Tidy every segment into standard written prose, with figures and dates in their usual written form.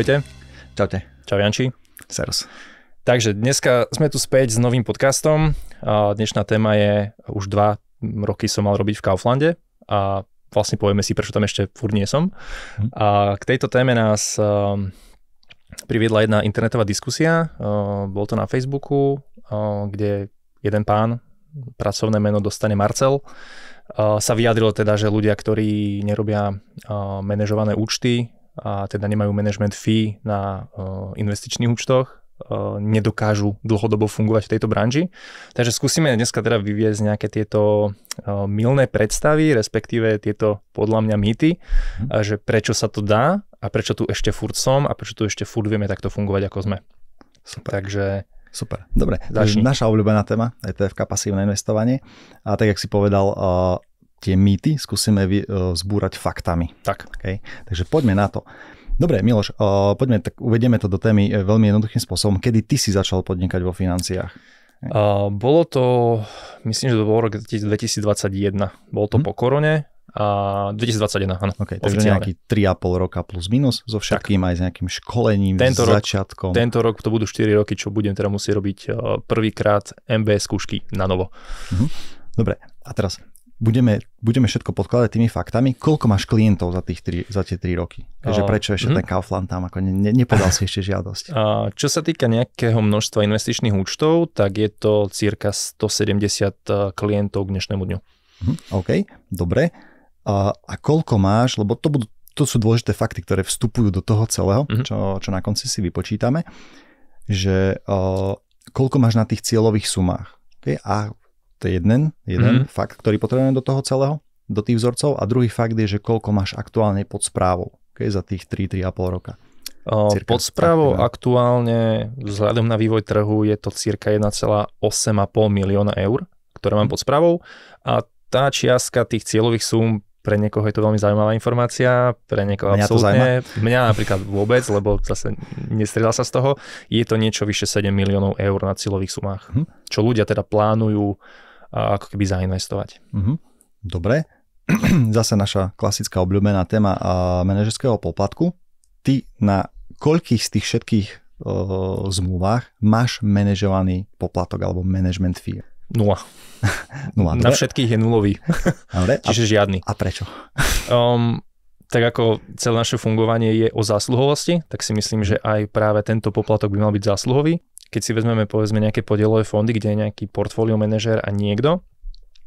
ahojte. Čaute. Čau Janči. Serus. Takže dneska sme tu späť s novým podcastom. Dnešná téma je, už 2 roky som mal robiť v Kauflande a vlastne povieme si, prečo tam ešte furt nie som. A k tejto téme nás priviedla jedna internetová diskusia. Bol to na Facebooku, kde jeden pán, pracovné meno dostane Marcel, sa vyjadrilo teda, že ľudia, ktorí nerobia manažované účty a teda nemajú management fee na investičných účtoch, nedokážu dlhodobo fungovať v tejto branži. Takže skúsime dneska teda vyviesť nejaké tieto mylné predstavy, respektíve tieto podľa mňa mýty, že prečo sa to dá a prečo tu ešte furt som a prečo tu ešte furt vieme takto fungovať, ako sme. Super. Takže super. Dobre, takže naša obľúbená téma, ETF, pasívne investovanie. A tak, jak si povedal, tie mýty skúsime zbúrať faktami. Tak. Okay? Takže poďme na to. Dobre, Miloš, poďme, tak uvedieme to do témy veľmi jednoduchým spôsobom. Kedy ty si začal podnikať vo financiách? Bolo to, myslím, že to bolo rok 2021. Bolo to po korone a 2021, áno. Okay, takže nejaký 3,5 roka plus minus so všetkým, aj s nejakým školením, začiatkom. Tento rok to budú 4 roky, čo budem teda musieť robiť prvýkrát MBA skúšky na novo. Dobre, a teraz budeme všetko podkladať tými faktami. Koľko máš klientov za tie 3 roky? Takže prečo ešte ten Kaufland tam ako nepodal si ešte žiadosť? Čo sa týka nejakého množstva investičných účtov, tak je to cirka 170 klientov k dnešnému dňu. OK, dobre. A koľko máš, lebo to sú dôležité fakty, ktoré vstupujú do toho celého, čo na konci si vypočítame, že koľko máš na tých cieľových sumách. Okay? A to je jeden fakt, ktorý potrebujeme do toho celého, do tých vzorcov. A druhý fakt je, že koľko máš aktuálne pod správou, okay, za tých 3,5 roka. Pod správou aktuálne, vzhľadom na vývoj trhu, je to cirka 1,8,5 milióna eur, ktoré mám pod správou. A tá čiastka tých cieľových súm, pre niekoho je to veľmi zaujímavá informácia, pre niekoho absolútne. Mňa napríklad vôbec, lebo zase nestriedal sa z toho. Je to niečo vyše 7 miliónov eur na cieľových sumách, čo ľudia teda plánujú ako keby zainvestovať. Dobre. Zase naša klasická obľúbená téma manažerského poplatku. Ty na koľkých z tých všetkých zmluvách máš manažovaný poplatok alebo management fee? 0. Na všetkých je nulový. Dobre. Čiže žiadny. A prečo? Tak ako celé naše fungovanie je o zásluhovosti, tak si myslím, že aj práve tento poplatok by mal byť zásluhový. Keď si vezmeme povedzme nejaké podielové fondy, kde je nejaký portfólio manažér a niekto,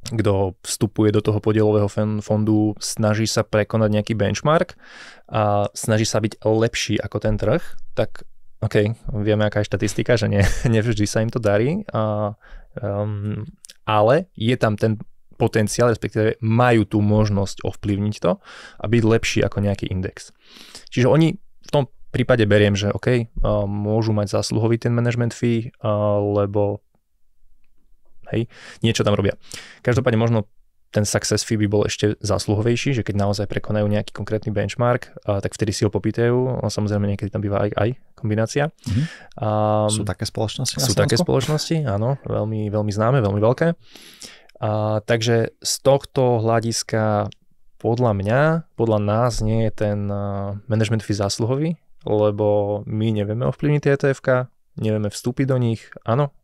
kto vstupuje do toho podielového fondu, snaží sa prekonať nejaký benchmark a snaží sa byť lepší ako ten trh, tak OK, vieme, aká je štatistika, že nevždy sa im to darí, ale je tam ten potenciál, respektíve majú tú možnosť ovplyvniť to a byť lepší ako nejaký index. Čiže oni v tom prípade beriem, že OK, môžu mať zásluhový ten management fee, lebo hej, niečo tam robia. Každopádne možno ten success fee by bol ešte zásluhovejší, že keď naozaj prekonajú nejaký konkrétny benchmark, tak vtedy si ho popýtajú. Samozrejme niekedy tam býva aj kombinácia. Sú také spoločnosti? Sú také spoločnosti, áno, veľmi, veľmi známe, veľmi veľké. Takže z tohto hľadiska podľa nás nie je ten management fee zásluhový, lebo my nevieme ovplyvniť tie ETF-ka, nevieme vstúpiť do nich. Áno,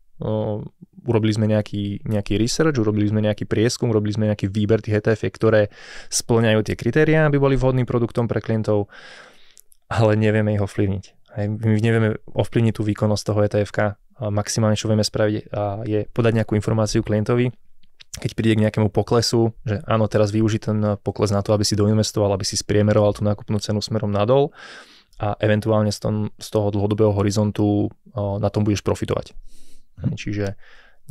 urobili sme nejaký research, urobili sme nejaký prieskum, urobili sme nejaký výber tých ETF, ktoré spĺňajú tie kritériá, aby boli vhodným produktom pre klientov, ale nevieme ich ovplyvniť. My nevieme ovplyvniť tú výkonnosť toho ETF-ka. Maximálne, čo vieme spraviť, je podať nejakú informáciu klientovi, keď príde k nejakému poklesu, že áno, teraz využij ten pokles na to, aby si doinvestoval, aby si spriemeroval tú nákupnú cenu smerom nadol a eventuálne z toho dlhodobého horizontu na tom budeš profitovať. Čiže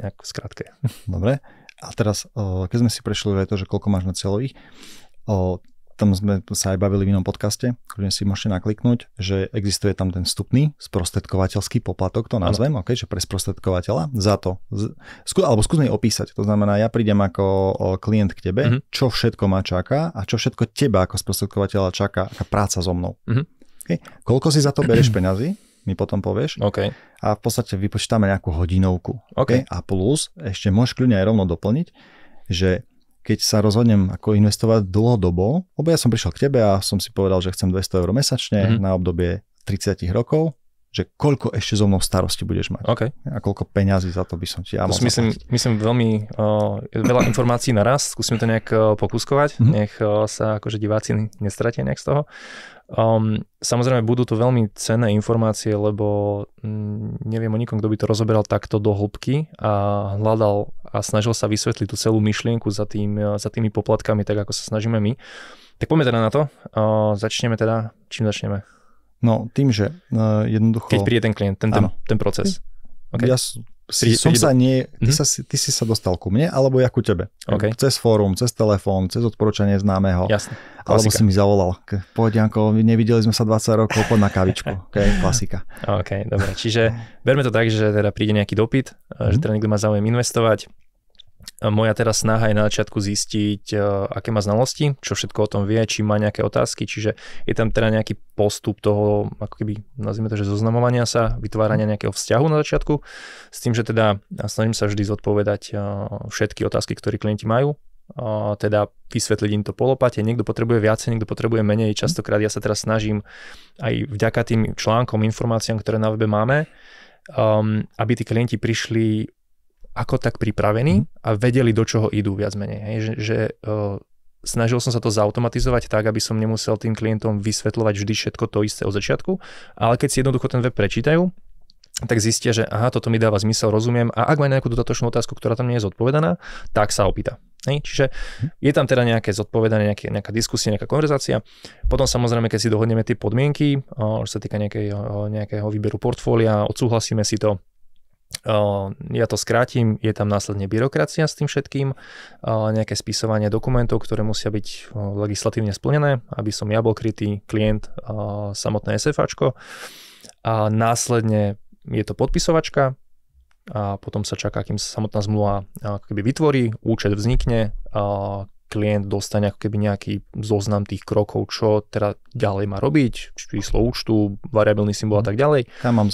nejak v skratke. Dobre. A teraz, keď sme si prešli aj to, že koľko máš na cieľových, tam sme sa aj bavili v inom podcaste, ktorým si môžete nakliknúť, že existuje tam ten vstupný sprostredkovateľský poplatok, to nazvem, okay, že pre sprostredkovateľa za to. Alebo skús mi opísať. To znamená, ja prídem ako klient k tebe, čo všetko ma čaká a čo všetko teba ako sprostredkovateľa čaká, aká práca so mnou. Okay. Koľko si za to bereš peňazí, mi potom povieš. Okay. A v podstate vypočítame nejakú hodinovku. Okay. A plus, ešte môžeš kľudne aj rovno doplniť, že keď sa rozhodnem ako investovať dlhodobo, lebo ja som prišiel k tebe a som si povedal, že chcem 200 eur mesačne na obdobie 30 rokov, že koľko ešte so mnou starosti budeš mať. Okay. A koľko peňazí za to by som ti ja mohol myslím veľmi veľa informácií naraz. Skúsime to nejak pokúskovať. Nech sa akože diváci nestratia nejak z toho. Samozrejme budú to veľmi cenné informácie, lebo neviem o nikom, kto by to rozoberal takto do hĺbky a hľadal a snažil sa vysvetliť tú celú myšlienku za tými poplatkami, tak ako sa snažíme my. Tak poďme teda na to. Čím začneme? No tým, že jednoducho... Keď príde ten klient, ten proces. Okay. Ja ty si sa dostal ku mne, alebo ja ku tebe. Okay. Cez fórum, cez telefón, cez odporúčanie známeho. Jasne. Alebo si mi zavolal. Poď Janko, nevideli sme sa 20 rokov, poď na kavičku. Okay, klasika. OK, dobre. Čiže berme to tak, že teda príde nejaký dopyt, že teda niekto má záujem investovať. Moja teraz snaha je na začiatku zistiť, aké má znalosti, čo všetko o tom vie, či má nejaké otázky, čiže je tam teda nejaký postup toho, ako keby nazvime to, že zoznamovania sa, vytvárania nejakého vzťahu na začiatku, s tým, že teda snažím sa vždy zodpovedať všetky otázky, ktoré klienti majú, teda vysvetliť im to po lopate, niekto potrebuje viacej, niekto potrebuje menej, častokrát ja sa teraz snažím aj vďaka tým článkom, informáciám, ktoré na webe máme, aby tí klienti prišli ako tak pripravení a vedeli, do čoho idú viac menej. Hej? Snažil som sa to zautomatizovať tak, aby som nemusel tým klientom vysvetľovať vždy všetko to isté od začiatku, ale keď si jednoducho ten web prečítajú, tak zistia, že aha, toto mi dáva zmysel, rozumiem, a ak má nejakú dodatočnú otázku, ktorá tam nie je zodpovedaná, tak sa opýta. Hej? Čiže je tam teda nejaké zodpovedanie, nejaká diskusia, nejaká konverzácia. Potom samozrejme, keď si dohodneme tie podmienky, čo sa týka nejakého výberu portfólia, odsúhlasíme si to, ja to skrátim, je tam následne byrokracia s tým všetkým, nejaké spisovanie dokumentov, ktoré musia byť legislatívne splnené, aby som ja bol krytý, klient, samotné SFAčko, a následne je to podpisovačka a potom sa čaká, kým sa samotná zmluva ako keby vytvorí, účet vznikne, klient dostane ako keby nejaký zoznam tých krokov, čo teda ďalej má robiť, číslo účtu, variabilný symbol a tak ďalej. Kam mám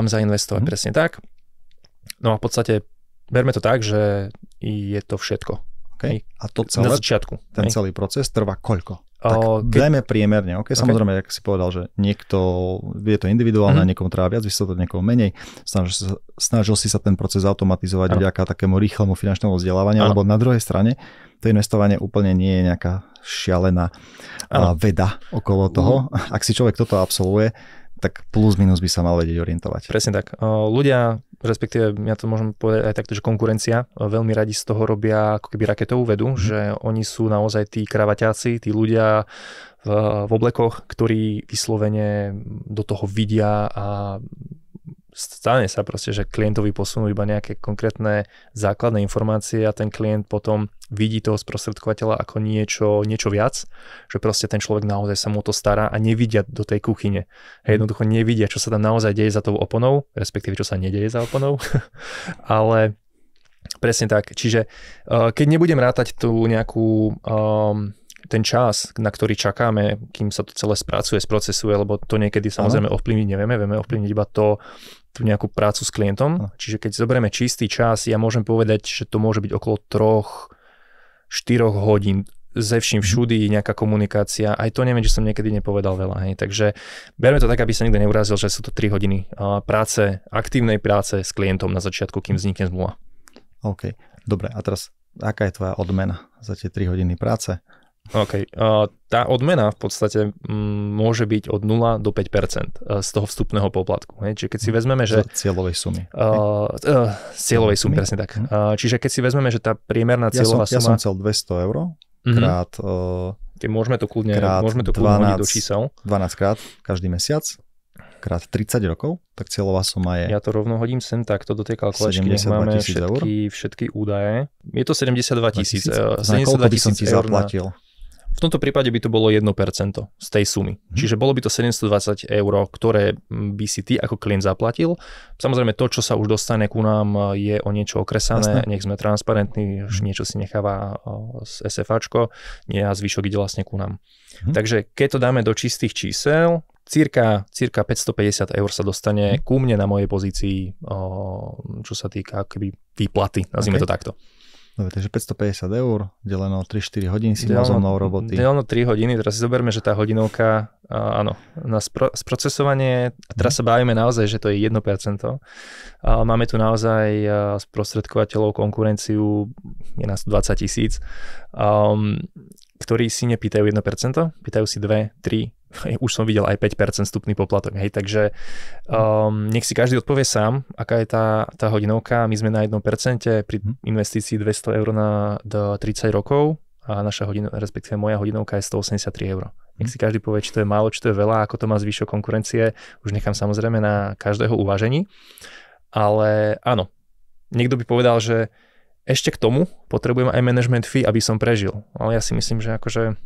zainvestovať, presne tak. No a v podstate berme to tak, že je to všetko. Okay. A to celé, na začiatku. Ten celý proces trvá koľko? Tak dajme priemerne, okay? Samozrejme, jak si povedal, že niekto, je to individuálne, niekomu treba viac vysvetliť, niekomu menej. Snažil si sa ten proces automatizovať vďaka takému rýchlemu finančnému vzdelávaniu, lebo na druhej strane to investovanie úplne nie je nejaká šialená veda okolo toho. Ak si človek toto absolvuje, tak plus minus by sa mal vedieť orientovať. Presne tak. Ľudia, respektíve ja to môžem povedať aj takto, že konkurencia veľmi radi z toho robia ako keby raketovú vedu, že oni sú naozaj tí kravaťáci, tí ľudia v oblekoch, ktorí vyslovene do toho vidia a stane sa proste, že klientovi posunú iba nejaké konkrétne základné informácie a ten klient potom vidí toho sprostredkovateľa ako niečo viac, že proste ten človek naozaj sa mu to stará a nevidia do tej kuchyne. Jednoducho nevidia, čo sa tam naozaj deje za tou oponou, respektíve čo sa nedeje za oponou, ale presne tak. Čiže keď nebudem rátať tú nejakú ten čas, na ktorý čakáme, kým sa to celé spracuje, sprocesuje, lebo to niekedy samozrejme ovplyvniť nevieme, vieme ovplyvniť iba tú nejakú prácu s klientom. Čiže keď zoberieme čistý čas, ja môžem povedať, že to môže byť okolo 3-4 hodín ze vším všudy, nejaká komunikácia. Aj to neviem, že som niekedy nepovedal veľa. Hej. Takže berme to tak, aby sa nikto neurazil, že sú to 3 hodiny práce, aktívnej práce s klientom na začiatku, kým vznikne zmluva. OK, dobre. A teraz, aká je tvoja odmena za tie 3 hodiny práce? OK. Tá odmena v podstate môže byť od 0 do 5% z toho vstupného poplatku. Čiže keď si vezmeme, že... Z cieľovej sumy. Z cieľovej sumy, presne tak. Čiže keď si vezmeme, že tá priemerná cieľová suma... Ja som chcel 200 eur krát... Môžeme to kľudne hodiť do čísel. 12 krát každý mesiac, krát 30 rokov, tak cieľová suma je... Ja to rovno hodím sem takto do tej kalkulačky, nech máme všetky údaje. Je to 72 000. Na koľko by som ti zaplatil? V tomto prípade by to bolo 1% z tej sumy. Čiže bolo by to 720 eur, ktoré by si ty ako klient zaplatil. Samozrejme to, čo sa už dostane ku nám, je o niečo okresané. Nech sme transparentní, niečo si necháva z SFAčko, nie a zvyšok ide vlastne ku nám. Takže keď to dáme do čistých čísel, cirka 550 eur sa dostane ku mne na mojej pozícii, čo sa týka akoby výplaty, nazvime to takto. Dobre, takže 550 eur, deleno 3-4 hodiny si mal so mnou roboty. Deleno 3 hodiny, teraz si zoberme, že tá hodinovka, áno, na sprocesovanie, teraz sa bavíme naozaj, že to je 1%. Máme tu naozaj sprostredkovateľov, konkurenciu, je nás 20 000, ktorí si nepýtajú 1%, pýtajú si 2, 3, už som videl aj 5% vstupný poplatok. Hej, takže nech si každý odpovie sám, aká je tá hodinovka. My sme na 1% pri investícii 200 eur na 30 rokov a naša respektíve moja hodinovka je 183 eur. Nech si každý povie, či to je málo, či to je veľa, ako to má zvyšok konkurencie. Už nechám samozrejme na každého uvážení. Ale áno, niekto by povedal, že ešte k tomu potrebujem aj management fee, aby som prežil. Ale ja si myslím, že akože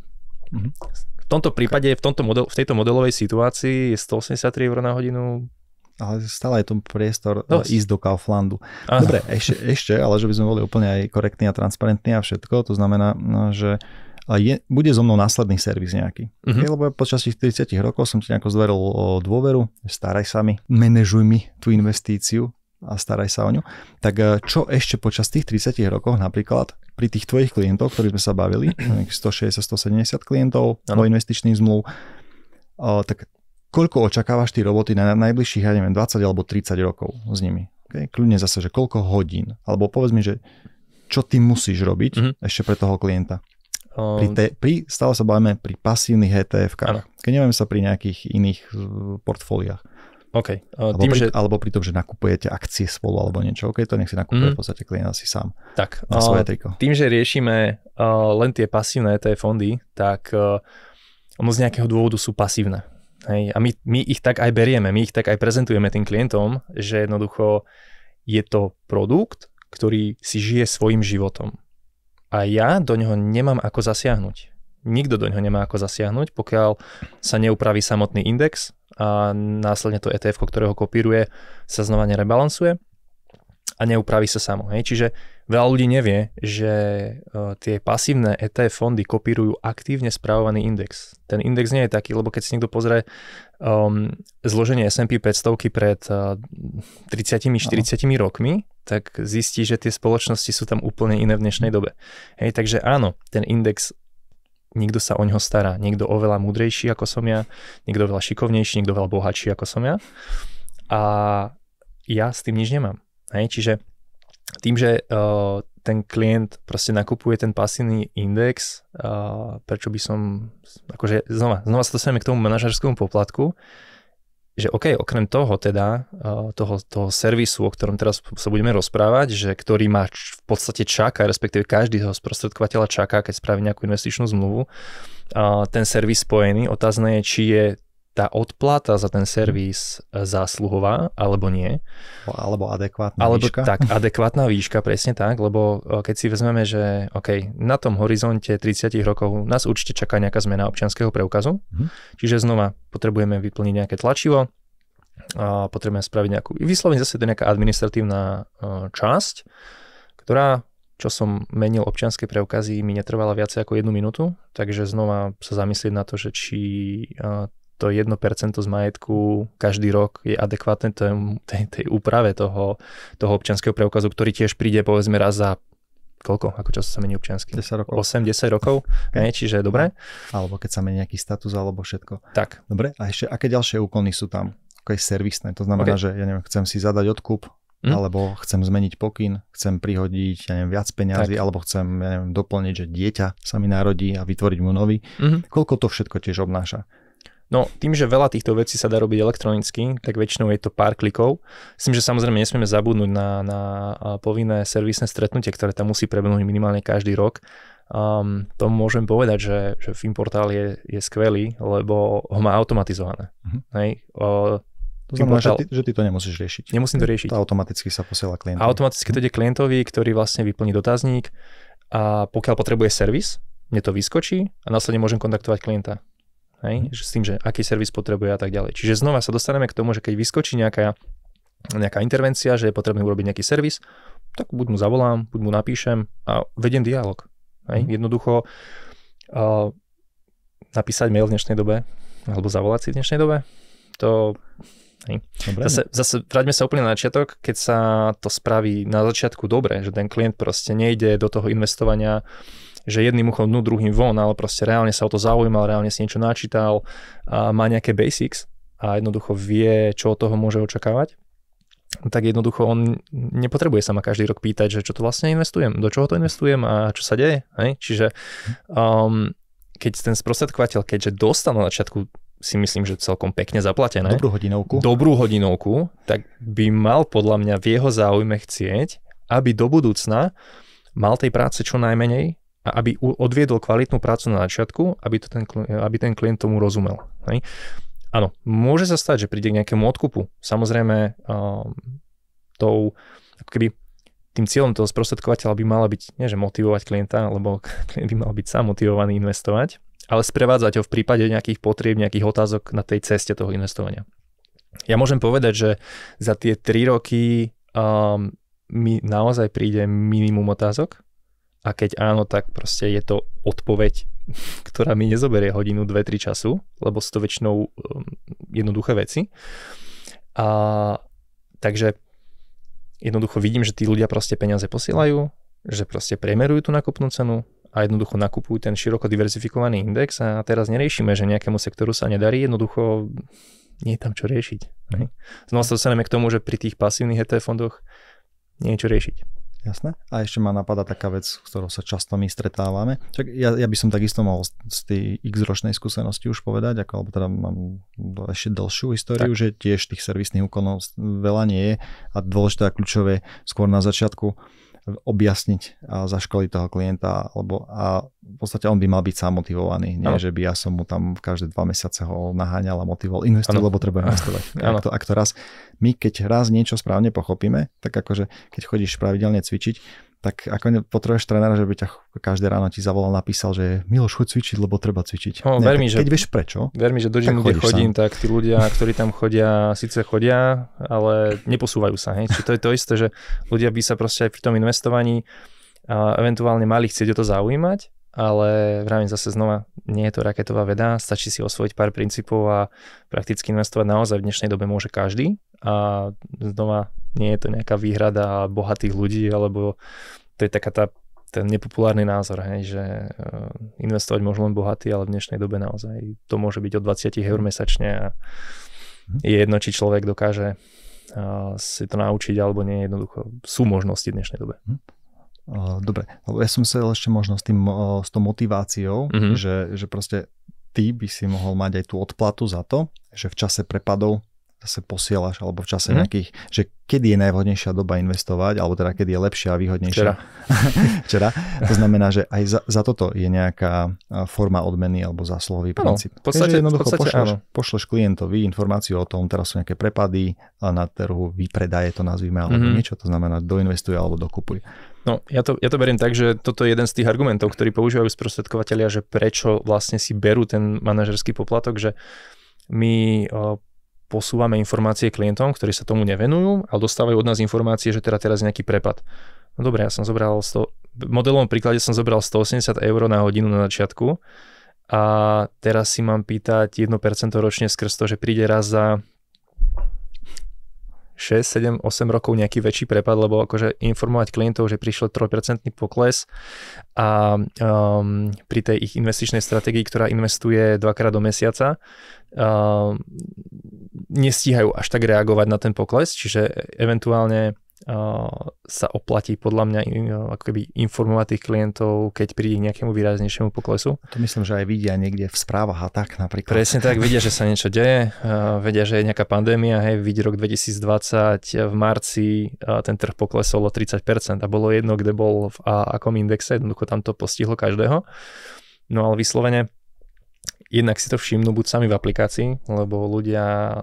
v tomto prípade, v tejto modelovej situácii je 183 eur na hodinu. Ale stále je tu priestor ísť do Kauflandu. Aha. Dobre, ešte, ale že by sme boli úplne aj korektní a transparentní a všetko, to znamená, že bude so mnou následný servis nejaký. Lebo počas tých 30 rokov som ti nejako zveril dôveru, staraj sa mi, manažuj mi tú investíciu a staraj sa o ňu. Tak čo ešte počas tých 30 rokov napríklad pri tých tvojich klientov, ktorí sme sa bavili, 160-170 klientov, investičných zmluv, tak koľko očakávaš ty roboty na najbližších, ja neviem, 20 alebo 30 rokov s nimi? Okay? Kľudne zase, že koľko hodín, alebo povedz mi, že čo ty musíš robiť ešte pre toho klienta. Stále sa bavíme pri pasívnych ETF-kách. Keď neviem sa pri nejakých iných portfóliách. Okay. Alebo pri tom, že nakupujete akcie spolu alebo niečo. OK, to nech si nakupuje v podstate klient asi sám. Tak, na svoje triko. Tým, že riešime len tie pasívne ETF fondy, tak ono z nejakého dôvodu sú pasívne. Hej? A my ich tak aj berieme, my ich tak aj prezentujeme tým klientom, že jednoducho je to produkt, ktorý si žije svojim životom. A ja do ňoho nemám ako zasiahnuť. Nikto do ňoho nemá ako zasiahnuť, pokiaľ sa neupraví samotný index a následne to ETF, ktorého kopíruje, sa znova nerebalansuje a neupraví sa samo. Hej? Čiže veľa ľudí nevie, že tie pasívne ETF fondy kopírujú aktívne spravovaný index. Ten index nie je taký, lebo keď si niekto pozrie zloženie S&P 500 pred 30-40 rokmi, tak zistí, že tie spoločnosti sú tam úplne iné v dnešnej dobe. Hej, takže áno, ten index, niekto sa o ňoho stará, niekto oveľa múdrejší ako som ja, niekto oveľa šikovnejší, niekto oveľa bohatší ako som ja. A ja s tým nič nemám. Hej, čiže tým, že ten klient proste nakupuje ten pasívny index, prečo by som, akože znova sa dostaneme k tomu manažerskému poplatku, že OK, okrem toho teda, toho servisu, o ktorom teraz sa budeme rozprávať, že ktorý má v podstate čaká, respektíve každý toho sprostredkovateľa čaká, keď spraví nejakú investičnú zmluvu, ten servis spojený, otázne je, či je tá odplata za ten servis zásluhová, alebo nie. Alebo adekvátna výška. Tak, adekvátna výška, presne tak, lebo keď si vezmeme, že OK, na tom horizonte 30 rokov nás určite čaká nejaká zmena občianskeho preukazu, čiže znova potrebujeme vyplniť nejaké tlačivo, a potrebujeme spraviť nejakú, vyslovene zase to nejaká administratívna časť, ktorá, čo som menil občianske preukazy, mi netrvala viacej ako 1 minútu, takže znova sa zamyslieť na to, že či to 1% z majetku každý rok je adekvátne tej úprave toho občianskeho preukazu, ktorý tiež príde povedzme raz za koľko? Ako často sa mení občiansky? 10 rokov. 8-10 rokov, okay. Čiže dobre. Alebo keď sa mení nejaký status, alebo všetko. Tak. Dobre, a ešte aké ďalšie úkony sú tam? Ako je servisné, to znamená, že ja neviem, chcem si zadať odkup, alebo chcem zmeniť pokyn, chcem prihodiť, ja neviem, viac peňazí, alebo chcem, ja neviem, doplniť, že dieťa sa mi narodí a vytvoriť mu nový. Koľko to všetko tiež obnáša? No, tým, že veľa týchto vecí sa dá robiť elektronicky, tak väčšinou je to pár klikov. Myslím, že samozrejme nesmieme zabudnúť na povinné servisné stretnutie, ktoré tam musí prebehnúť minimálne každý rok. To môžem povedať, že Finportál je skvelý, lebo ho má automatizované. Hej, to znamená, že ty to nemusíš riešiť. Nemusím to riešiť. To automaticky sa posiela klientovi. Automaticky to ide klientovi, ktorý vlastne vyplní dotazník a pokiaľ potrebuje servis, mne to vyskočí a následne môžem kontaktovať klienta. Hej? S tým, že aký servis potrebuje a tak ďalej. Čiže znova sa dostaneme k tomu, že keď vyskočí nejaká intervencia, že je potrebné urobiť nejaký servis, tak buď mu zavolám, buď mu napíšem a vediem dialog. Hej? Jednoducho napísať mail v dnešnej dobe alebo zavolať si v dnešnej dobe, to Zase vráťme sa úplne na začiatok, keď sa to spraví na začiatku dobre, že ten klient proste nejde do toho investovania, že jedným uchom dnu, druhým von, ale proste reálne sa o to zaujímal, reálne si niečo načítal, a má nejaké basics a jednoducho vie, čo od toho môže očakávať, tak jednoducho on nepotrebuje sa ma každý rok pýtať, že čo to vlastne investujem, do čoho to investujem a čo sa deje. Hej? Čiže keď ten sprostredkovateľ, keďže dostal na začiatku, si myslím, že celkom pekne zaplatené. Dobrú hodinovku, tak by mal podľa mňa v jeho záujme chcieť, aby do budúcna mal tej práce čo najmenej a aby odviedol kvalitnú prácu na začiatku, aby ten klient tomu rozumel. Hej? Áno, môže sa stať, že príde k nejakému odkupu. Samozrejme, tým cieľom toho sprostredkovateľa by mala byť, nie že motivovať klienta, lebo klient by mal byť sám motivovaný investovať, ale sprevádzať ho v prípade nejakých potrieb, nejakých otázok na tej ceste toho investovania. Ja môžem povedať, že za tie 3 roky mi naozaj príde minimum otázok a keď áno, tak proste je to odpoveď, ktorá mi nezoberie hodinu, 2-3 času, lebo sú to väčšinou jednoduché veci. Takže jednoducho vidím, že tí ľudia proste peniaze posielajú, že proste premerujú tú nákupnú cenu a jednoducho nakupujú ten široko diverzifikovaný index a teraz neriešime, že nejakému sektoru sa nedarí, jednoducho nie je tam čo riešiť. Znova sa dostaneme k tomu, že pri tých pasívnych ETF fondoch nie je čo riešiť. Jasné. A ešte ma napadá taká vec, s ktorou sa často my stretávame. Čak ja by som takisto mohol z tej x-ročnej skúsenosti už povedať, alebo teda mám ešte dlhšiu históriu, že tiež tých servisných úkonov veľa nie je a dôležité a kľúčové skôr na začiatku objasniť a zaškoliť toho klienta, a v podstate on by mal byť sám motivovaný, nie že by ja som mu tam každé 2 mesiace ho naháňal a motivoval investovať, lebo treba investovať. Ak to raz, my keď raz niečo správne pochopíme, tak akože keď chodíš pravidelne cvičiť, tak ako potrebuješ trénera, že by ťa každé ráno ti zavolal, napísal, že Miloš, choď cvičiť, lebo treba cvičiť. Keď vieš prečo, ver mi, že do gymu, kde chodím, tak tí ľudia, ktorí tam chodia, síce chodia, ale neposúvajú sa. Hej? Čiže to je to isté, že ľudia by sa proste aj pri tom investovaní eventuálne mali chcieť o to zaujímať, ale vravím zase znova, nie je to raketová veda, stačí si osvojiť pár princípov a prakticky investovať naozaj v dnešnej dobe môže každý a znova nie je to nejaká výhrada bohatých ľudí, alebo to je taká ten nepopulárny názor, hej, že investovať môžu len bohatí, ale v dnešnej dobe naozaj to môže byť od 20 eur mesačne a je jedno, či človek dokáže si to naučiť alebo nie, jednoducho sú možnosti v dnešnej dobe. Dobre, lebo ja som sa ešte možno s tou motiváciou, že proste ty by si mohol mať aj tú odplatu za to, že v čase prepadov zase posielaš, alebo v čase nejakých, že kedy je najvhodnejšia doba investovať, alebo teda kedy je lepšia a výhodnejšia. Včera. To znamená, že aj za toto je nejaká forma odmeny alebo zásluhový princíp. V podstate pošleš klientovi informáciu o tom, teraz sú nejaké prepady na trhu, vypredaje to nazvime, alebo niečo, to znamená doinvestuje alebo dokupuje. No, ja to beriem tak, že toto je jeden z tých argumentov, ktorí používajú sprostredkovatelia, že prečo vlastne si berú ten manažerský poplatok, že my posúvame informácie klientom, ktorí sa tomu nevenujú, ale dostávajú od nás informácie, že teraz je nejaký prepad. No dobre, ja som zobral v modelovom príklade som zobral 180 eur na hodinu na začiatku a teraz si mám pýtať 1% ročne skrz to, že príde raz za 6, 7, 8 rokov nejaký väčší prepad, lebo akože informovať klientov, že prišiel 3% pokles a pri tej ich investičnej stratégii, ktorá investuje 2-krát do mesiaca, nestíhajú až tak reagovať na ten pokles, čiže eventuálne sa oplatí podľa mňa akoby informovať tých klientov, keď príde k nejakému výraznejšiemu poklesu. To myslím, že aj vidia niekde v správach a tak napríklad. Presne tak, vidia, že sa niečo deje, vedia, že je nejaká pandémia, vidí rok 2020, v marci ten trh poklesol o 30% a bolo jedno, kde bol v akom indexe, jednoducho tam to postihlo každého. No ale vyslovene jednak si to všimnú buď sami v aplikácii, lebo ľudia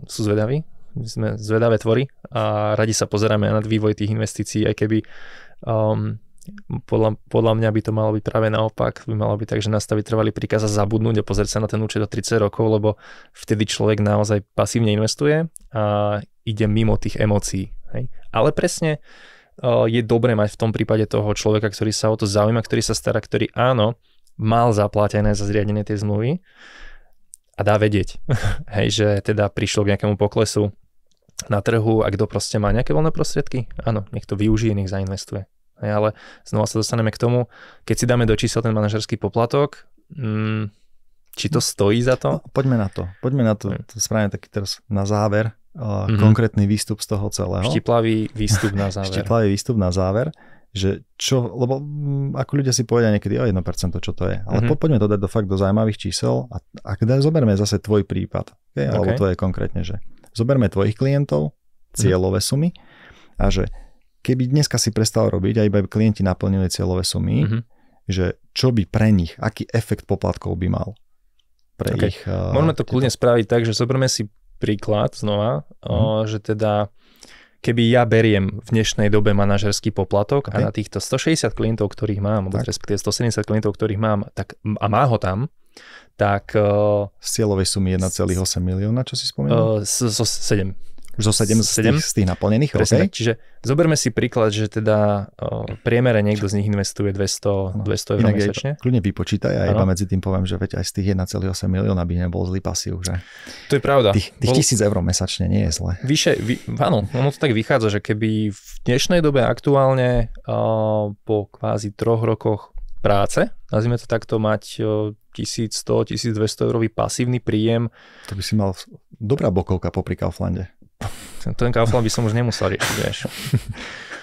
sú zvedaví, my sme zvedavé tvory a radi sa pozeráme na vývoj tých investícií, aj keby podľa mňa by to malo byť práve naopak, by malo byť tak, že nastaviť trvalý príkaz a zabudnúť a pozrieť sa na ten účet o 30 rokov, lebo vtedy človek naozaj pasívne investuje a ide mimo tých emócií. Hej. Ale presne je dobré mať v tom prípade toho človeka, ktorý sa o to zaujíma, ktorý sa stará, ktorý áno, mal zaplatené za zriadenie tej zmluvy, a dá vedieť, hej, že teda prišlo k nejakému poklesu na trhu a kto proste má nejaké voľné prostriedky, áno, nech to využije, nech zainvestuje. Hej, ale znova sa dostaneme k tomu, keď si dáme do čísel ten manažerský poplatok, či to stojí za to? No, poďme na to. To spravíme taký teraz na záver, konkrétny výstup z toho celého. Štiplavý výstup na záver. Že čo, lebo ako ľudia si povedia niekedy o 1%, čo to je. Ale poďme to dať do zaujímavých čísel a zoberme zase tvoj prípad. Okay? Alebo to je konkrétne, že zoberme tvojich klientov, cieľové sumy a že keby dneska si prestal robiť a iba klienti naplnili cieľové sumy, že čo by pre nich, aký efekt poplatkov by mal pre ich... Môžeme to kľudne spraviť tak, že zoberme si príklad znova, že teda keby ja beriem v dnešnej dobe manažerský poplatok a na týchto 160 klientov, ktorých mám, alebo respektíve 170 klientov, ktorých mám, tak, a má ho tam, tak... Z cieľovej sumy 1,8 milióna, čo si spomenul? 7. Zo 7 z tých naplnených? Presne, okay. Čiže zoberme si príklad, že teda v priemere niekto z nich investuje 200 eur mesačne. Kľudne vypočítaj a iba medzi tým poviem, že veď aj z tých 1,8 milióna by nebol zlý pasív. Že? To je pravda. Tých 1000 eur mesačne nie je zle. Áno, ono to tak vychádza, že keby v dnešnej dobe aktuálne po kvázi 3 rokoch práce, nazvime to takto, mať 1100-1200 eurový pasívny príjem. To by si mal dobrá bokovka popri Kauflande. Ten Kaufland by som už nemusel riešiť, vieš.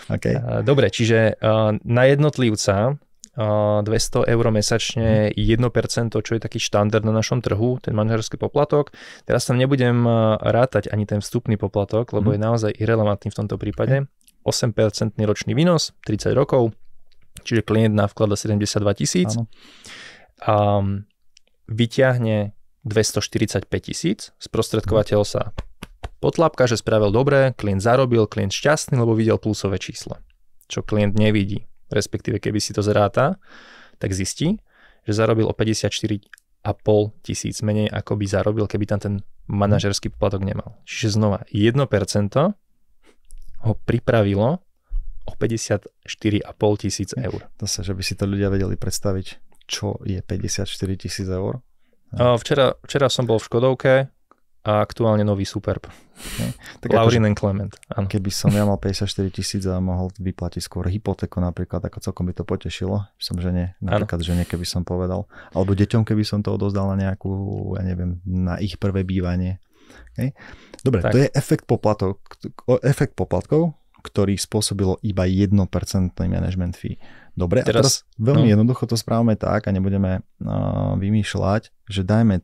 Okay. Dobre, čiže na jednotlivca 200 eur mesačne 1%, čo je taký štandard na našom trhu, ten manažerský poplatok. Teraz tam nebudem rátať ani ten vstupný poplatok, lebo je naozaj irelevantný v tomto prípade. 8% ročný výnos, 30 rokov, čiže klient navklada 72 000 a vyťahne 245 000, sprostredkovateľ sa potlápka, že spravil dobre, klient zarobil, klient šťastný, lebo videl plusové číslo. Čo klient nevidí, respektíve keby si to zráta, tak zistí, že zarobil o 54,5 tisíc menej, ako by zarobil, keby tam ten manažerský poplatok nemal. Čiže znova 1% ho pripravilo o 54,5 tisíc eur. Zase, že by si to ľudia vedeli predstaviť, čo je 54 000 eur. Včera som bol v Škodovke a aktuálne nový Superb. Okay. Laurin and Clement. Áno. Keby som ja mal 54 000 a mohol vyplatiť skôr hypotéku napríklad, ako celkom by to potešilo. Som žene, napríklad žene, keby som povedal. Alebo deťom, keby som to odozdal na nejakú, ja neviem, na ich prvé bývanie. Okay? Dobre, tak. To je efekt poplatkov, ktorý spôsobilo iba 1% management fee. Dobre, a teraz veľmi jednoducho to správame tak a nebudeme vymýšľať, že dajme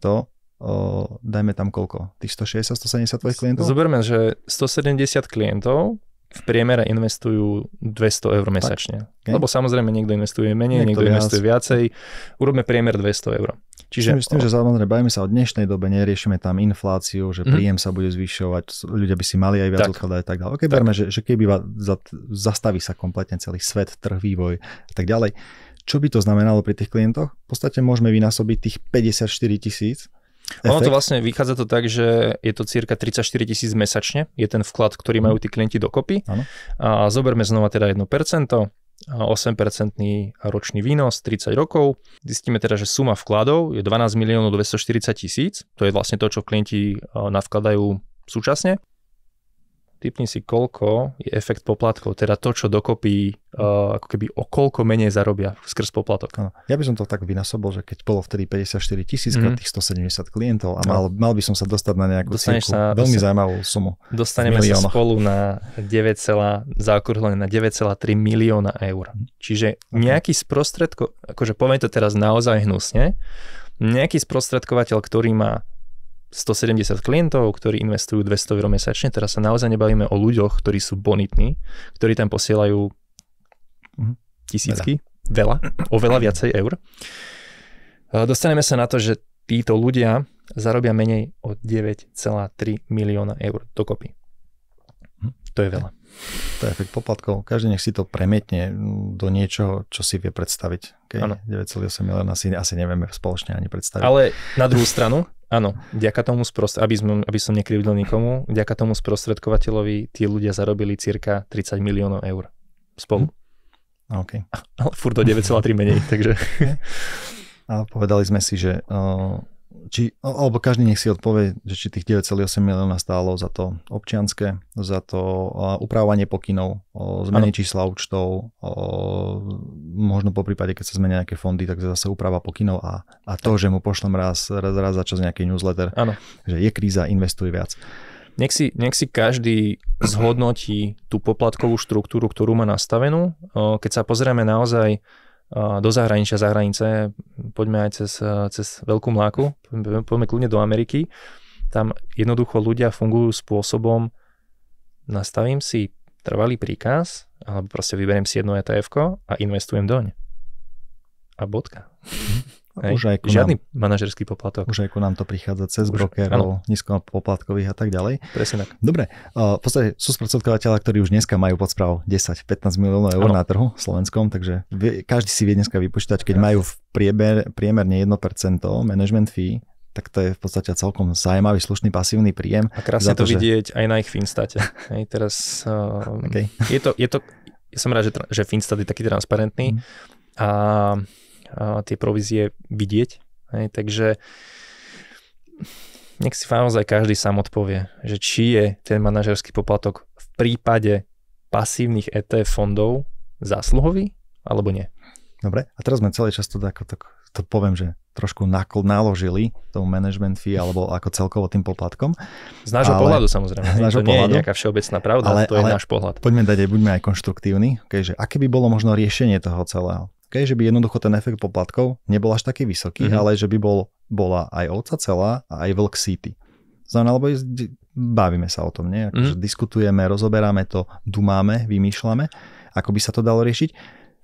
tam koľko? Tých 160-170 tvojich klientov? Zoberme, že 170 klientov v priemere investujú 200 eur mesačne. Okay. Lebo samozrejme niekto investuje menej, niekto investuje viacej. Urobme priemer 200 eur. Čiže s tým, že samozrejme bavíme sa o dnešnej dobe, neriešime tam infláciu, že príjem sa bude zvyšovať, ľudia by si mali aj viac odkladať a tak ďalej. Okay, berme, že keby zastaví sa kompletne celý svet, trh, vývoj a tak ďalej. Čo by to znamenalo pri tých klientoch? V podstate môžeme vynásobiť tých 54 000. Ono to vlastne vychádza to tak, že je to cirka 34 000 mesačne, je ten vklad, ktorý majú tí klienti dokopy. A zoberme znova teda 1%, 8% ročný výnos, 30 rokov. Zistíme teda, že suma vkladov je 12 240 000, to je vlastne to, čo klienti navkladajú súčasne. Tipni si, koľko je efekt poplatkov, teda to, čo dokopy, ako keby o koľko menej zarobia skrz poplatok. Ja by som to tak vynásobol, že keď bolo vtedy 54 000 tých 170 klientov a mal by som sa dostať na nejakú veľmi zaujímavú sumu. Dostaneme sa spolu na 9,3 milióna eur. Čiže nejaký akože poviem to teraz naozaj hnusne, nejaký sprostredkovateľ, ktorý má 170 klientov, ktorí investujú 200 eur mesačne. Teraz sa naozaj nebavíme o ľuďoch, ktorí sú bonitní, ktorí tam posielajú tisícky, oveľa viacej eur. Dostaneme sa na to, že títo ľudia zarobia menej o 9,3 milióna eur dokopy. To je veľa. To je efekt poplatkov. Každý nech si to premietne do niečoho, čo si vie predstaviť. Okay? 9,8 milióna asi nevieme spoločne ani predstaviť. Ale na druhú stranu, áno, vďaka tomu aby som nekrivdil nikomu, vďaka tomu sprostredkovateľovi tí ľudia zarobili cirka 30 miliónov eur spolu. Okay. Ale furt do 9,3 menej, takže... A povedali sme si, že alebo každý nech si odpovie, že či tých 9,8 milióna stálo za to občianske, za to upravovanie pokynov, zmeny čísla účtov, možno po prípade, keď sa zmenia nejaké fondy, tak zase úprava pokynov a to, že mu pošlem raz za čas nejaký newsletter, že je kríza, investuj viac. Nech si každý zhodnotí tú poplatkovú štruktúru, ktorú má nastavenú. Keď sa pozrieme naozaj do zahraničia, za hranice, poďme aj cez veľkú mláku, poďme kľudne do Ameriky, tam jednoducho ľudia fungujú spôsobom, nastavím si trvalý príkaz, alebo proste vyberiem si jedno ETF-ko a investujem doň. A bodka. Žiadny manažerský poplatok. Už aj ku nám to prichádza cez brokerov, nízkopoplatkových a tak ďalej. Presne tak. Dobre, v podstate sú sprostredkovateľa, ktorí už dneska majú pod správou 10-15 miliónov eur na trhu slovenskom, takže každý si vie dneska vypočítať, keď majú v priemerne 1% management fee, tak to je v podstate celkom zaujímavý, slušný pasívny príjem. A krásne to vidieť aj na ich Finstate. Teraz je to, ja som rád, že Finstat je taký transparentný a tie provízie vidieť. Takže nech si naozaj každý sám odpovie, že či je ten manažerský poplatok v prípade pasívnych ETF fondov zásluhový, alebo nie. Dobre, a teraz sme celý čas to poviem, že trošku naložili tomu management fee alebo ako celkovo tým poplatkom. Z nášho pohľadu samozrejme. To nie je nejaká všeobecná pravda, to je náš pohľad. Poďme dať, buďme aj konštruktívni, že aké by bolo možno riešenie toho celého. Že by jednoducho ten efekt poplatkov nebol až taký vysoký, ale že by bola aj ovca celá a aj vlk síty. Znamená, lebo bavíme sa o tom, nie? Akože diskutujeme, rozoberáme to, dumáme, vymýšľame, ako by sa to dalo riešiť.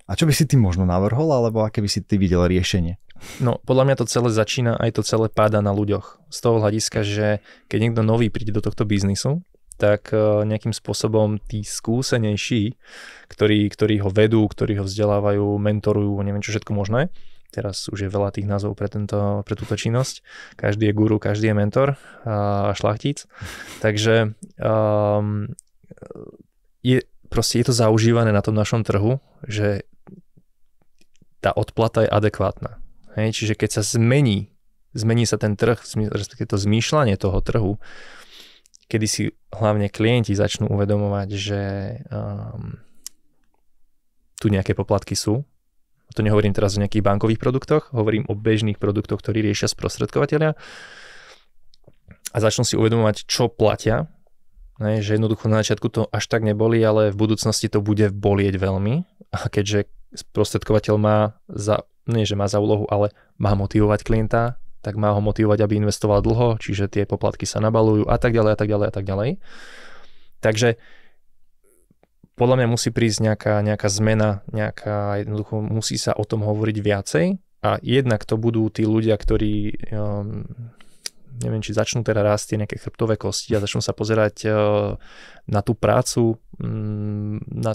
A čo by si ty možno navrhol, alebo aké by si ty videl riešenie? No, podľa mňa to celé začína, aj to celé páda na ľuďoch. Z toho hľadiska, že keď niekto nový príde do tohto biznisu, tak nejakým spôsobom tí skúsenejší, ktorí ho vedú, ktorí ho vzdelávajú, mentorujú, neviem čo všetko možné. Teraz už je veľa tých názvov pre túto činnosť. Každý je guru, každý je mentor a šlachtic. Takže je to zaužívané na tom našom trhu, že tá odplata je adekvátna. Čiže keď sa zmení sa ten trh, respektíve to zmýšľanie toho trhu, kedy si hlavne klienti začnú uvedomovať, že tu nejaké poplatky sú. To nehovorím teraz o nejakých bankových produktoch, hovorím o bežných produktoch, ktorí riešia sprostredkovateľia a začnú si uvedomovať, čo platia. Že jednoducho na začiatku to až tak neboli, ale v budúcnosti to bude bolieť veľmi. A keďže sprostredkovateľ má za úlohu, ale má motivovať klienta, tak má ho motivovať, aby investoval dlho, čiže tie poplatky sa nabalujú a tak ďalej a tak ďalej a tak ďalej. Takže podľa mňa musí prísť nejaká zmena, jednoducho musí sa o tom hovoriť viacej a jednak to budú tí ľudia, ktorí neviem, či začnú teda rásť tie nejaké chrbtové kosti a začnú sa pozerať na tú prácu, na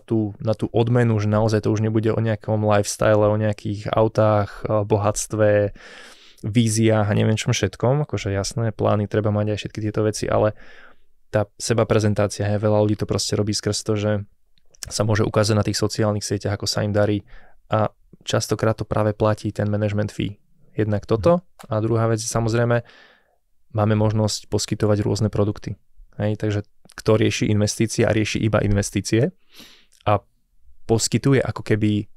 tú odmenu, že naozaj to už nebude o nejakom lifestyle, o nejakých autách, bohatstve, víziách a neviem čom všetkom, akože jasné, plány treba mať aj všetky tieto veci, ale tá seba prezentácia, veľa ľudí to proste robí skrz to, že sa môže ukázať na tých sociálnych sieťach, ako sa im darí a častokrát to práve platí ten management fee. Jednak toto a druhá vec, samozrejme, máme možnosť poskytovať rôzne produkty. Takže kto rieši investície a rieši iba investície a poskytuje ako keby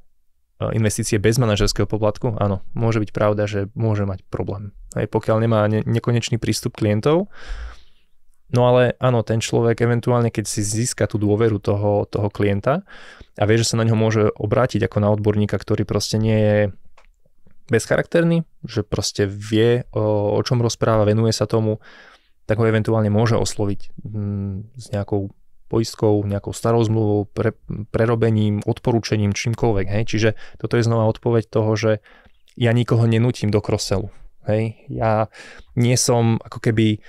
investície bez manažerského poplatku, áno, môže byť pravda, že môže mať problém. Pokiaľ nemá nekonečný prístup klientov, no ale áno, ten človek eventuálne, keď si získa tú dôveru toho klienta a vie, že sa na ňo môže obrátiť ako na odborníka, ktorý proste nie je bezcharakterný, že proste vie, o čom rozpráva, venuje sa tomu, tak ho eventuálne môže osloviť s nejakou poistkou, nejakou starou zmluvou, prerobením, odporúčením, čímkoľvek. Čiže toto je znova odpoveď toho, že ja nikoho nenútim do cross-sellu. Ja nie som ako keby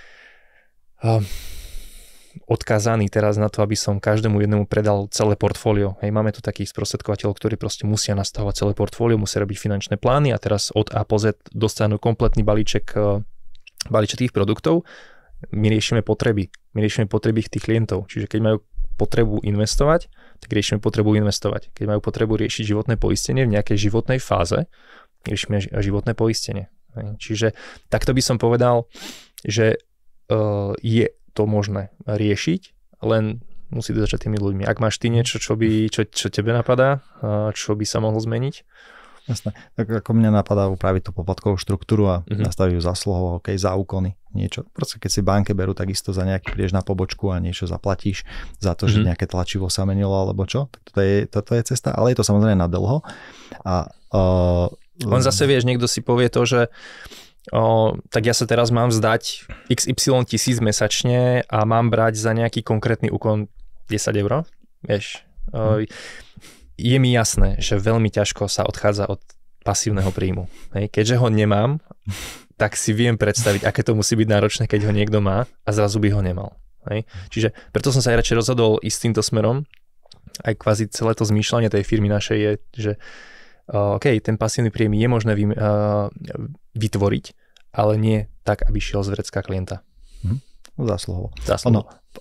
odkázaný teraz na to, aby som každému jednému predal celé portfólio. Máme tu takých sprostredkovateľov, ktorí proste musia nastavovať celé portfólio, musia robiť finančné plány a teraz od A po Z dostanú kompletný balíček tých produktov. My riešime potreby tých klientov. Čiže keď majú potrebu investovať, tak riešime potrebu investovať. Keď majú potrebu riešiť životné poistenie v nejakej životnej fáze, riešime životné poistenie. Čiže takto by som povedal, že je to možné riešiť, len musí to začať tými ľuďmi. Ak máš ty niečo, čo tebe napadá, čo by sa mohlo zmeniť? Jasné. Tak ako mňa napadá upraviť tú poplatkovú štruktúru a nastaviť ju zásluhovo, za úkony, niečo. Proste keď si v banke berú takisto za nejaký prídeš na pobočku a niečo zaplatíš za to, že nejaké tlačivo sa menilo alebo čo. Tak toto je cesta, ale je to samozrejme na dlho. Len zase vieš, niekto si povie to, že tak ja sa teraz mám vzdať XY tisíc mesačne a mám brať za nejaký konkrétny úkon 10 €. Vieš, je mi jasné, že veľmi ťažko sa odchádza od pasívneho príjmu. Hej. Keďže ho nemám, tak si viem predstaviť, aké to musí byť náročné, keď ho niekto má a zrazu by ho nemal. Hej. Čiže preto som sa aj radšej rozhodol ísť týmto smerom. Aj kvázi celé to zmýšľanie tej firmy našej je, že ten pasívny príjem je možné vytvoriť, ale nie tak, aby šiel z vrecka klienta. Zásluhovo.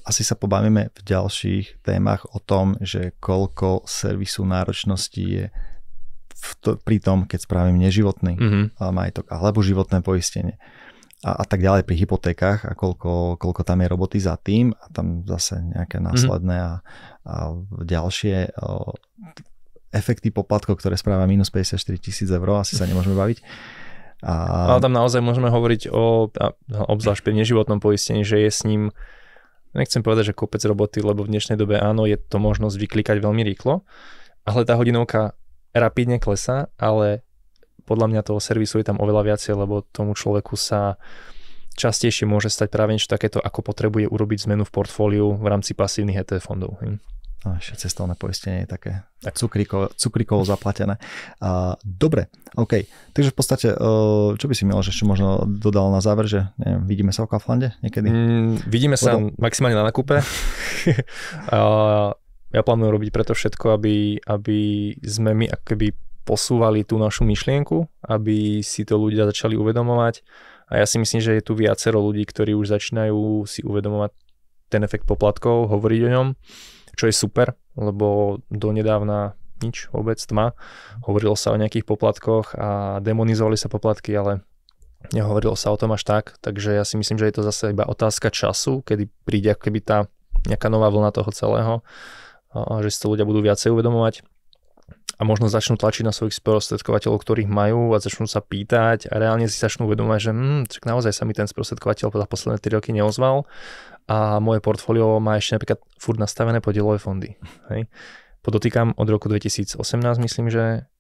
Asi sa pobavíme v ďalších témach o tom, že koľko servisu náročnosti je pri tom, keď spravím neživotný majetok alebo životné poistenie a tak ďalej pri hypotékach a koľko tam je roboty za tým a tam zase nejaké následné a ďalšie efekty poplatkov, ktoré spravia minus 54 000 €, asi sa nemôžeme baviť. Ale tam naozaj môžeme hovoriť obzvlášť pri neživotnom poistení, že je s ním, nechcem povedať, že kopec roboty, lebo v dnešnej dobe áno, je to možnosť vyklikať veľmi rýchlo, ale tá hodinovka rapidne klesá, ale podľa mňa toho servisu je tam oveľa viacej, lebo tomu človeku sa častejšie môže stať práve niečo takéto, ako potrebuje urobiť zmenu v portfóliu v rámci pasívnych ETF fondov. Ešte cestovné poistenie je také cukrikovo zaplatené. Dobre, OK. Takže v podstate, čo by si Miloš ešte možno dodal na záver, že neviem, vidíme sa v Kauflande niekedy? Vidíme sa maximálne na nákupe. Ja plánujem robiť preto všetko, aby sme my akoby posúvali tú našu myšlienku, aby si to ľudia začali uvedomovať. A ja si myslím, že je tu viacero ľudí, ktorí už začínajú si uvedomovať ten efekt poplatkov, hovoriť o ňom, čo je super, lebo donedávna nič, vôbec tma. Hovorilo sa o nejakých poplatkoch a demonizovali sa poplatky, ale nehovorilo sa o tom až tak, takže ja si myslím, že je to zase iba otázka času, kedy príde akoby tá nejaká nová vlna toho celého, a že si to ľudia budú viacej uvedomovať a možno začnú tlačiť na svojich sprostredkovateľov, ktorých majú a začnú sa pýtať a reálne si začnú uvedomovať, že naozaj sa mi ten sprostredkovateľ za posledné 3 roky neozval a moje portfólio má ešte napríklad furt nastavené podielové fondy. Hej. Podotýkam od roku 2018, myslím, že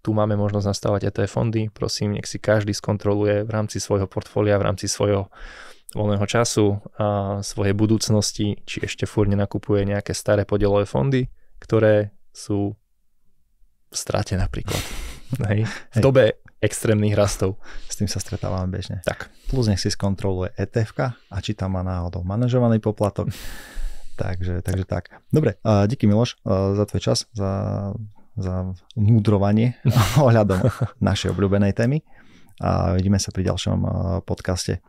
tu máme možnosť nastavať ETF fondy. Prosím, nech si každý skontroluje v rámci svojho portfólia, v rámci svojho voľného času a svojej budúcnosti, či ešte furt nenakupuje nejaké staré podielové fondy, ktoré sú v strate napríklad. Hej. V dobe extrémnych rastov. S tým sa stretávame bežne. Tak. Plus nech si skontroluje ETF-ka a či tam má náhodou manažovaný poplatok. takže tak. Dobre, díky Miloš za tvoj čas, za múdrovanie ohľadom našej obľúbenej témy a vidíme sa pri ďalšom podcaste.